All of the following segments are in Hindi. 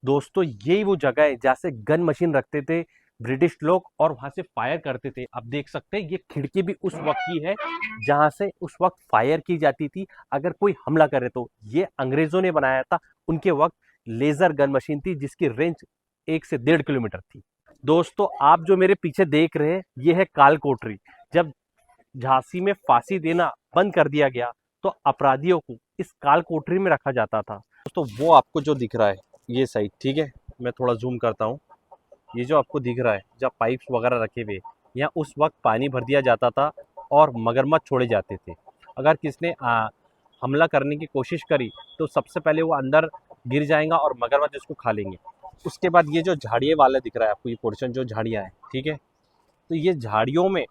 दोस्तों यही वो जगह है जहाँ से गन मशीन रखते थे ब्रिटिश लोग और वहां से फायर करते थे। अब देख सकते हैं ये खिड़की भी उस वक्त की है जहां से उस वक्त फायर की जाती थी अगर कोई हमला करे तो। ये अंग्रेजों ने बनाया था, उनके वक्त लेजर गन मशीन थी जिसकी रेंज 1 से 1.5 किलोमीटर थी। दोस्तों आप जो मेरे पीछे देख रहे हैं ये है काल कोठरी। जब झांसी में फांसी देना बंद कर दिया गया तो अपराधियों को इस काल कोठरी में रखा जाता था। दोस्तों वो आपको जो दिख रहा है ये साइड, ठीक है, मैं थोड़ा जूम करता हूँ। ये जो आपको दिख रहा है जहाँ पाइप्स वगैरह रखे हुए, यहाँ उस वक्त पानी भर दिया जाता था और मगरमच्छ छोड़े जाते थे। अगर किसने हमला करने की कोशिश करी तो सबसे पहले वो अंदर गिर जाएगा और मगरमच्छ उसको खा लेंगे। उसके बाद ये जो झाड़िये वाला दिख रहा है आपको, ये पोर्शन जो झाड़ियाँ हैं, ठीक है, तो ये झाड़ियों में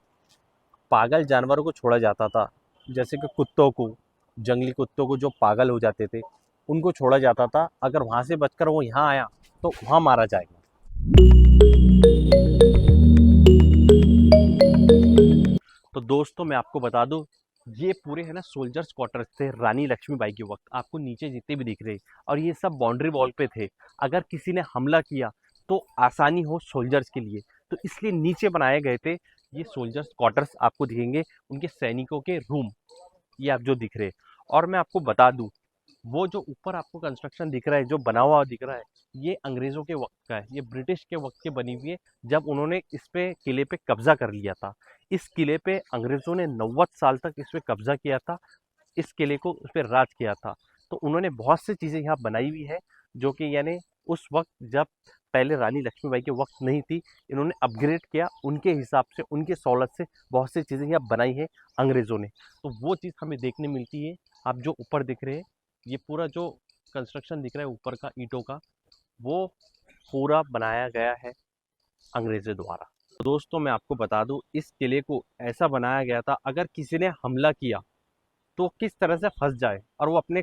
पागल जानवरों को छोड़ा जाता था। जैसे कि कुत्तों को, जंगली कुत्तों को जो पागल हो जाते थे उनको छोड़ा जाता था। अगर वहाँ से बचकर वो यहाँ आया तो वहाँ मारा जाएगा। तो दोस्तों मैं आपको बता दूं ये पूरे है ना सोल्जर्स क्वार्टर्स थे रानी लक्ष्मीबाई के वक्त। आपको नीचे जितने भी दिख रहे और ये सब बाउंड्री वॉल पे थे। अगर किसी ने हमला किया तो आसानी हो सोल्जर्स के लिए, तो इसलिए नीचे बनाए गए थे ये सोल्जर्स क्वार्टर्स। आपको दिखेंगे उनके सैनिकों के रूम, ये आप जो दिख रहे। और मैं आपको बता दूं वो जो ऊपर आपको कंस्ट्रक्शन दिख रहा है, जो बना हुआ दिख रहा है, ये अंग्रेजों के वक्त का है। ये ब्रिटिश के वक्त की बनी हुई है जब उन्होंने इस पे किले पे कब्जा कर लिया था। इस किले पे अंग्रेजों ने 90 साल तक इस पे कब्जा किया था, इस किले को उस पर राज किया था। तो उन्होंने बहुत सी चीज़ें यहाँ बनाई हुई है जो कि यानी उस वक्त जब पहले रानी लक्ष्मीबाई के वक्त नहीं थी, इन्होंने अपग्रेड किया उनके हिसाब से, उनके सहूलत से बहुत सी चीज़ें यहाँ बनाई है अंग्रेज़ों ने। तो वो चीज़ हमें देखने मिलती है। आप जो ऊपर दिख रहे हैं ये पूरा जो कंस्ट्रक्शन दिख रहा है ऊपर का ईंटों का, वो पूरा बनाया गया है अंग्रेज़ों द्वारा। तो दोस्तों मैं आपको बता दूं इस किले को ऐसा बनाया गया था अगर किसी ने हमला किया तो किस तरह से फंस जाए और वो अपने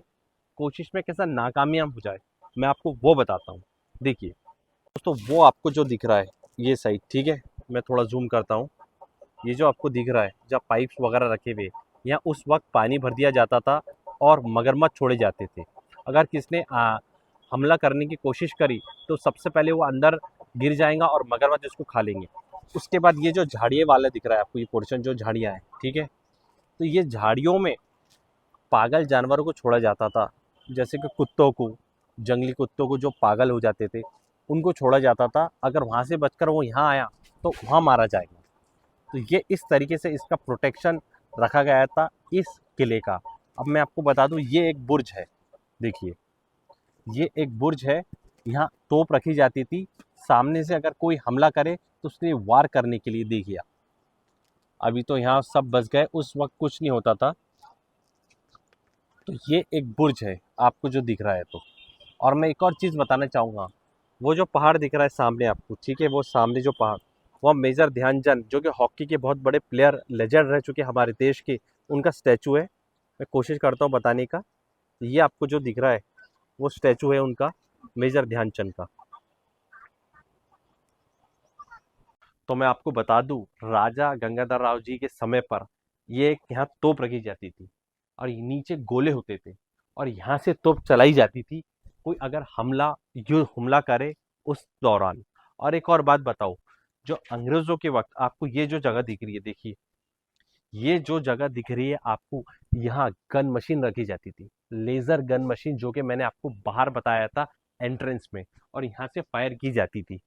कोशिश में कैसा नाकामयाब हो जाए, मैं आपको वो बताता हूँ। देखिए दोस्तों वो आपको जो दिख रहा है ये साइड, ठीक है, मैं थोड़ा जूम करता हूँ। ये जो आपको दिख रहा है जहाँ पाइप्स वगैरह रखे हुए, यहाँ उस वक्त पानी भर दिया जाता था और मगरमच्छ छोड़े जाते थे। अगर किसने हमला करने की कोशिश करी तो सबसे पहले वो अंदर गिर जाएगा और मगरमच्छ उसको खा लेंगे। उसके बाद ये जो झाड़िये वाला दिख रहा है आपको, ये पोर्शन जो झाड़ियाँ हैं, ठीक है, तो ये झाड़ियों में पागल जानवरों को छोड़ा जाता था। जैसे कि कुत्तों को, जंगली कुत्तों को जो पागल हो जाते थे उनको छोड़ा जाता था। अगर वहाँ से बचकर वो यहाँ आया तो वहाँ मारा जाएगा। तो ये इस तरीके से इसका प्रोटेक्शन रखा गया था इस किले का। अब मैं आपको बता दूं ये एक बुर्ज है। देखिए ये एक बुर्ज है, यहाँ तोप रखी जाती थी। सामने से अगर कोई हमला करे तो उसके लिए वार करने के लिए। देखिए अभी तो यहाँ सब बच गए, उस वक्त कुछ नहीं होता था। तो ये एक बुर्ज है आपको जो दिख रहा है। तो और मैं एक और चीज़ बताना चाहूँगा, वो जो पहाड़ दिख रहा है सामने आपको, ठीक है, वो सामने जो पहाड़, वो मेजर ध्यानचंद जो कि हॉकी के बहुत बड़े प्लेयर लेजेंड रह चुके हमारे देश के, उनका स्टैचू है। मैं कोशिश करता हूँ बताने का। ये आपको जो दिख रहा है वो स्टैचू है उनका, मेजर ध्यानचंद का। तो मैं आपको बता दूं राजा गंगाधर राव जी के समय पर ये एक यहाँ तोप रखी जाती थी और ये नीचे गोले होते थे और यहाँ से तोप चलाई जाती थी कोई अगर हमला करे उस दौरान। और एक और बात बताओ, जो अंग्रेजों के वक्त आपको ये जो जगह दिख रही है, देखिए ये जो जगह दिख रही है आपको, यहाँ गन मशीन रखी जाती थी, लेजर गन मशीन, जो कि मैंने आपको बाहर बताया था एंट्रेंस में, और यहाँ से फायर की जाती थी।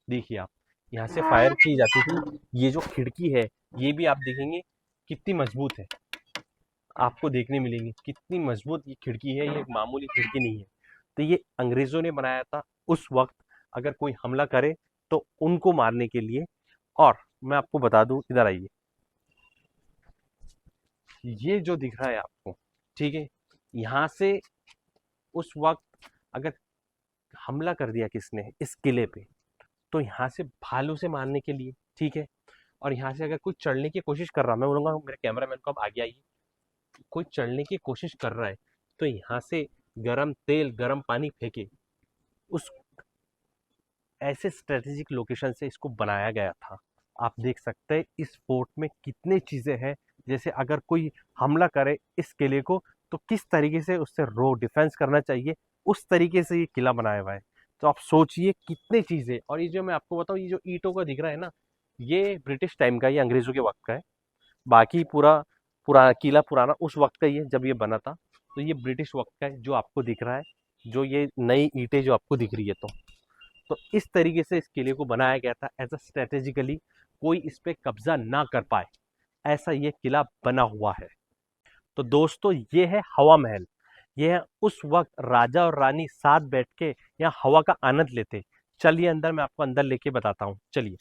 देखिए आप, यहाँ से फायर की जाती थी। ये जो खिड़की है ये भी आप देखेंगे कितनी मजबूत है, आपको देखने मिलेंगी कितनी मजबूत ये खिड़की है। ये एक मामूली खिड़की नहीं है। तो ये अंग्रेजों ने बनाया था उस वक्त अगर कोई हमला करे तो उनको मारने के लिए। और मैं आपको बता दूं, इधर आइए, ये जो दिख रहा है आपको, ठीक है, यहाँ से उस वक्त अगर हमला कर दिया किसने इस किले पे तो यहाँ से भालू से मारने के लिए, ठीक है। और यहाँ से अगर कोई चढ़ने की कोशिश कर रहा, मैं बोलूंगा मेरे कैमरामैन को अब आगे आइए, कोई चढ़ने की कोशिश कर रहा है तो यहाँ से गरम तेल गरम पानी फेंके। उस ऐसे स्ट्रेटेजिक लोकेशन से इसको बनाया गया था। आप देख सकते हैं इस फोर्ट में कितने चीज़ें हैं। जैसे अगर कोई हमला करे इस किले को तो किस तरीके से उससे रो डिफेंस करना चाहिए, उस तरीके से ये किला बनाया हुआ है। तो आप सोचिए कितने चीजें। और ये जो मैं आपको बताऊं, ये जो ईंटों का दिख रहा है ना, ये ब्रिटिश टाइम का, ये अंग्रेजों के वक्त का है। बाकी पूरा पुराना किला पुराना उस वक्त का ही है जब ये बना था। तो ये ब्रिटिश वक्त का है जो आपको दिख रहा है, जो ये नई ईंटें जो आपको दिख रही है। तो इस तरीके से इस किले को बनाया गया था, एज अ स्ट्रेटेजिकली कोई इस पे कब्जा ना कर पाए, ऐसा ये किला बना हुआ है। तो दोस्तों ये है हवा महल। ये है उस वक्त राजा और रानी साथ बैठ के यहाँ हवा का आनंद लेते। चलिए अंदर, मैं आपको अंदर लेके बताता हूँ, चलिए।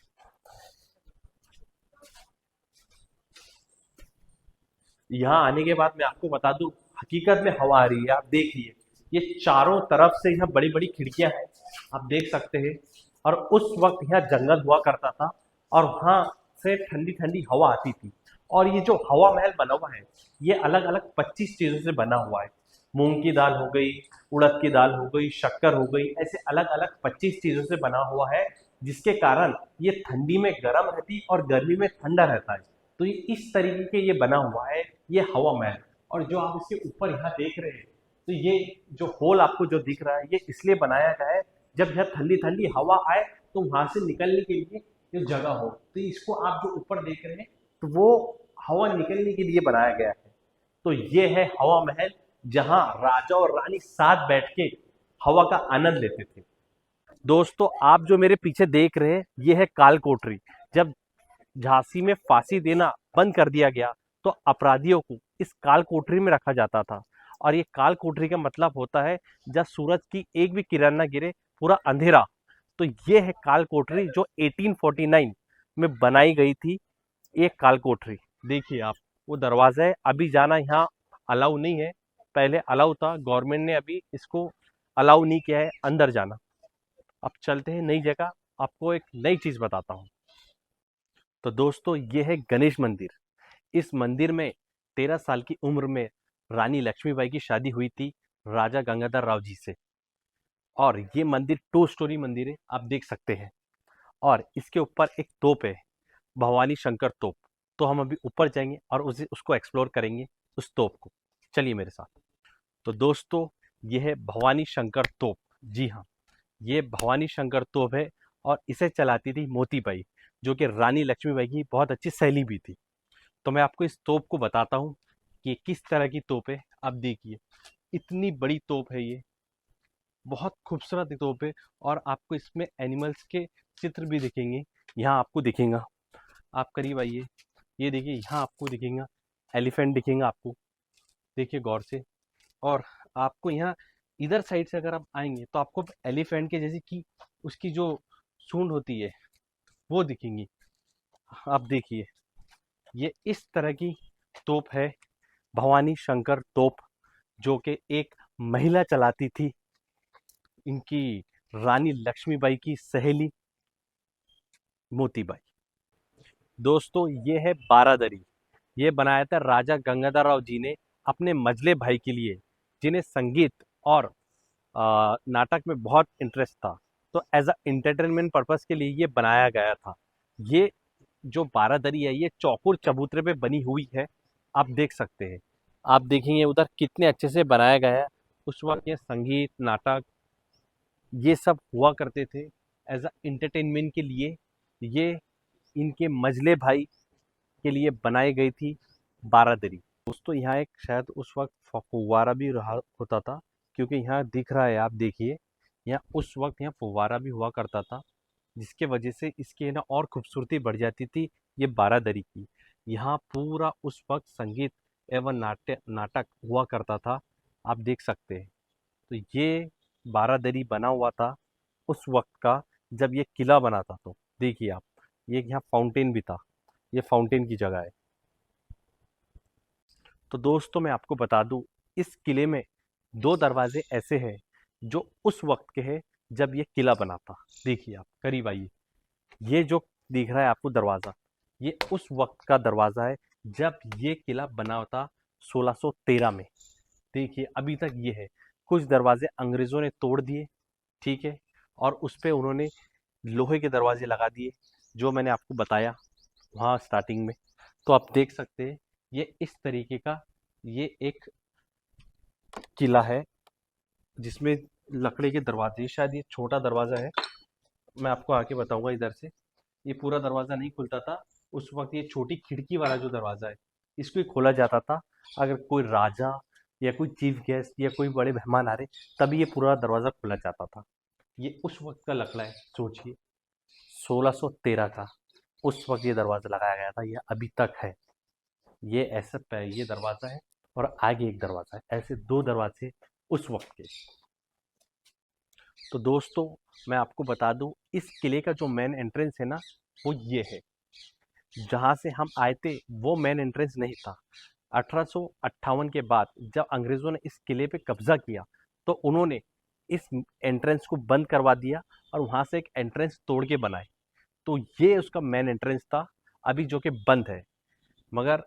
यहाँ आने के बाद मैं आपको बता दूं, हकीकत में हवा आ रही है, आप देखिए। ये चारों तरफ से यहाँ बड़ी बड़ी खिड़कियां हैं, आप देख सकते हैं। और उस वक्त यहाँ जंगल हुआ करता था, और वहां से ठंडी ठंडी हवा आती थी। और ये जो हवा महल बना हुआ है, ये अलग अलग 25 चीजों से बना हुआ है। मूंग की दाल हो गई, उड़द की दाल हो गई, शक्कर हो गई, ऐसे अलग अलग 25 चीजों से बना हुआ है, जिसके कारण ये ठंडी में गर्म रहती और गर्मी में ठंडा रहता है। तो ये इस तरीके के ये बना हुआ है, ये हवा महल। और जो आप इसके ऊपर यहाँ देख रहे हैं, तो ये जो होल आपको जो दिख रहा है, ये इसलिए बनाया गया है, जब यहाँ ठंडी ठंडी हवा आए तो वहां से निकलने के लिए ये जगह हो। तो इसको आप जो ऊपर देख रहे हैं, तो वो हवा निकलने के लिए बनाया गया है। तो ये है हवा महल, जहां राजा और रानी साथ बैठ के हवा का आनंद लेते थे। दोस्तों आप जो मेरे पीछे देख रहे हैं, ये है काल कोठरी। जब झांसी में फांसी देना बंद कर दिया गया, तो अपराधियों को इस काल कोठरी में रखा जाता था। और ये काल कोठरी का मतलब होता है जब सूरज की एक भी किरण न गिरे, पूरा अंधेरा। तो ये है काल कोठरी, जो 1849 में बनाई गई थी। ये काल कोठरी देखिए आप, वो दरवाजा है। अभी जाना यहाँ अलाउ नहीं है, पहले अलाउ था, गवर्नमेंट ने अभी इसको अलाउ नहीं किया है अंदर जाना। अब चलते हैं नई जगह, आपको एक नई चीज बताता हूँ। तो दोस्तों ये है गणेश मंदिर। इस मंदिर में 13 साल की उम्र में रानी लक्ष्मीबाई की शादी हुई थी राजा गंगाधर राव जी से। और ये मंदिर 2 स्टोरी मंदिर है, आप देख सकते हैं। और इसके ऊपर एक तोप है, भवानी शंकर तोप। तो हम अभी ऊपर जाएंगे और उसको एक्सप्लोर करेंगे, उस तोप को। चलिए मेरे साथ। तो दोस्तों ये है भवानी शंकर तोप। जी हाँ, ये भवानी शंकर तोप है, और इसे चलाती थी मोतीबाई, जो कि रानी लक्ष्मीबाई की बहुत अच्छी सहेली भी थी। तो मैं आपको इस तोप को बताता हूँ कि ये किस तरह की तोप है। आप देखिए, इतनी बड़ी तोप है ये, बहुत खूबसूरत तोप है। और आपको इसमें एनिमल्स के चित्र भी दिखेंगे, यहाँ आपको दिखेगा। आप करीब आइए, ये देखिए, यहाँ आपको दिखेगा एलिफेंट दिखेगा आपको, देखिए गौर से। और आपको यहाँ इधर साइड से अगर आप आएंगे, तो आपको एलिफेंट के जैसी की उसकी जो सूंड होती है, वो दिखेंगी। आप देखिए, ये इस तरह की तोप है, भवानी शंकर तोप, जो कि एक महिला चलाती थी, इनकी रानी लक्ष्मीबाई की सहेली मोतीबाई। दोस्तों ये है बारादरी। ये बनाया था राजा गंगाधर राव जी ने अपने मझले भाई के लिए, जिन्हें संगीत और नाटक में बहुत इंटरेस्ट था। तो एज अ एंटरटेनमेंट पर्पस के लिए ये बनाया गया था। ये जो बारादरी है, ये चौकोर चबूतरे पे बनी हुई है, आप देख सकते हैं। आप देखेंगे उधर कितने अच्छे से बनाया गया है। उस वक्त ये संगीत नाटक ये सब हुआ करते थे एज अ एंटरटेनमेंट के लिए। ये इनके मजले भाई के लिए बनाई गई थी बारादरी। दोस्तों यहाँ एक शायद उस वक्त फुव्वारा भी रहा होता था, क्योंकि यहाँ दिख रहा है, आप देखिए, यहाँ उस वक्त यहाँ फुव्वारा भी हुआ करता था, जिसके वजह से इसकी ना और खूबसूरती बढ़ जाती थी ये बारादरी की। यहाँ पूरा उस वक्त संगीत एवं नाट्य नाटक हुआ करता था, आप देख सकते हैं। तो ये बारादरी बना हुआ था उस वक्त का, जब ये किला बना था। तो देखिए आप, ये यहाँ फाउंटेन भी था, ये फाउंटेन की जगह है। तो दोस्तों मैं आपको बता दूं, इस किले में 2 दरवाजे ऐसे हैं जो उस वक्त के हैं जब ये किला बना था। देखिए आप करीब आइए, ये जो दिख रहा है आपको दरवाजा, ये उस वक्त का दरवाजा है जब ये किला बना था 1613 में। देखिए अभी तक ये है। कुछ दरवाजे अंग्रेजों ने तोड़ दिए, ठीक है, और उस पे उन्होंने लोहे के दरवाजे लगा दिए, जो मैंने आपको बताया वहाँ स्टार्टिंग में। तो आप देख सकते हैं, ये इस तरीके का ये एक किला है, जिसमें लकड़ी के दरवाजे, शायद ये छोटा दरवाज़ा है, मैं आपको आके बताऊंगा इधर से। ये पूरा दरवाज़ा नहीं खुलता था उस वक्त, ये छोटी खिड़की वाला जो दरवाज़ा है इसको ही खोला जाता था। अगर कोई राजा या कोई चीफ गेस्ट या कोई बड़े मेहमान आ रहे तभी ये पूरा दरवाज़ा खोला जाता था। ये उस वक्त का लकड़ा है, सोचिए 1613 का उस वक्त ये दरवाज़ा लगाया गया था, ये अभी तक है। ये ऐसा ये दरवाज़ा है और आगे एक दरवाज़ा है, ऐसे दो दरवाजे उस वक्त के। तो दोस्तों मैं आपको बता दूं, इस किले का जो मेन एंट्रेंस है ना वो ये है। जहाँ से हम आए थे वो मेन एंट्रेंस नहीं था। 1858 के बाद जब अंग्रेज़ों ने इस किले पे कब्जा किया तो उन्होंने इस एंट्रेंस को बंद करवा दिया और वहाँ से एक एंट्रेंस तोड़ के बनाए। तो ये उसका मेन एंट्रेंस था, अभी जो कि बंद है। मगर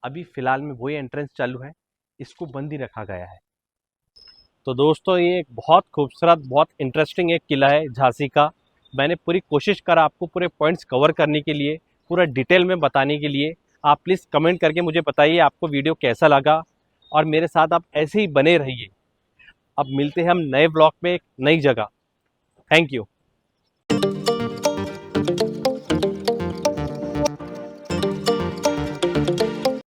अभी फ़िलहाल में वही एंट्रेंस चालू है, इसको बंद ही रखा गया है। तो दोस्तों ये एक बहुत खूबसूरत, बहुत इंटरेस्टिंग एक किला है झांसी का। मैंने पूरी कोशिश करा आपको पूरे पॉइंट्स कवर करने के लिए, पूरा डिटेल में बताने के लिए। आप प्लीज़ कमेंट करके मुझे बताइए आपको वीडियो कैसा लगा, और मेरे साथ आप ऐसे ही बने रहिए। अब मिलते हैं हम नए ब्लॉग में एक नई जगह। Thank you.